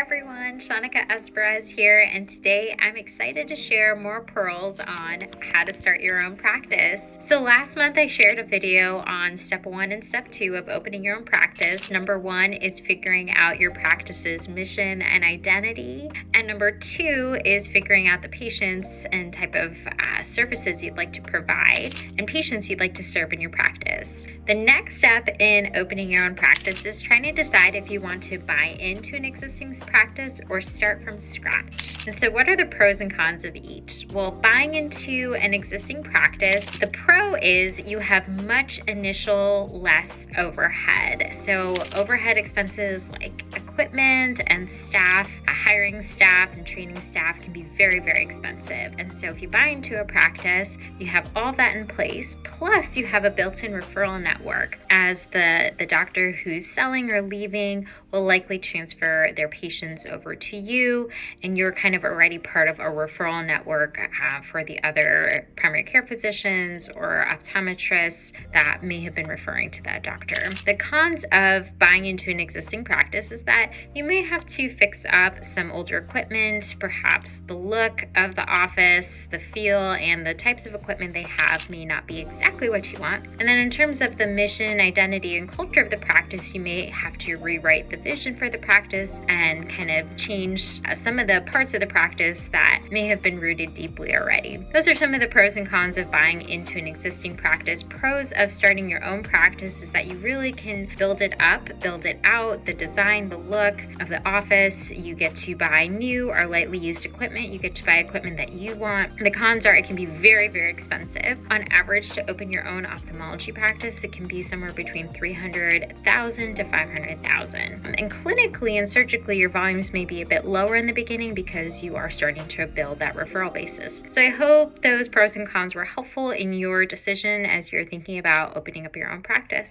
everyone, Shanika Esparaz here, and today I'm excited to share more pearls on how to start your own practice. So last month I shared a video on step 1 and step 2 of opening your own practice. Number 1 is figuring out your practice's mission and identity, and number 2 is figuring out the patients and type of services you'd like to provide and patients you'd like to serve in your practice. The next step in opening your own practice is trying to decide if you want to buy into an existing practice or start from scratch. And so what are the pros and cons of each? Well, buying into an existing practice, the pro is you have much initial less overhead. So overhead expenses like equipment and staff, hiring staff and training staff can be very, very expensive. And so if you buy into a practice, you have all that in place, plus you have a built-in referral network, as the doctor who's selling or leaving will likely transfer their patients over to you, and you're kind of already part of a referral network for the other primary care physicians or optometrists that may have been referring to that doctor. The cons of buying into an existing practice is that you may have to fix up some older equipment, perhaps the look of the office, the feel, and the types of equipment they have may not be exactly what you want. And then in terms of the mission, identity, and culture of the practice, you may have to rewrite the vision for the practice and kind of change some of the parts of the practice that may have been rooted deeply already. Those are some of the pros and cons of buying into an existing practice. Pros of starting your own practice is that you really can build it up, build it out, the design, the look of the office. You get to buy new or lightly used equipment. You get to buy equipment that you want. The cons are it can be very, very expensive. On average, to open your own ophthalmology practice, it can be somewhere between $300,000 to $500,000. And clinically and surgically, your volumes may be a bit lower in the beginning because you are starting to build that referral basis. So I hope those pros and cons were helpful in your decision as you're thinking about opening up your own practice.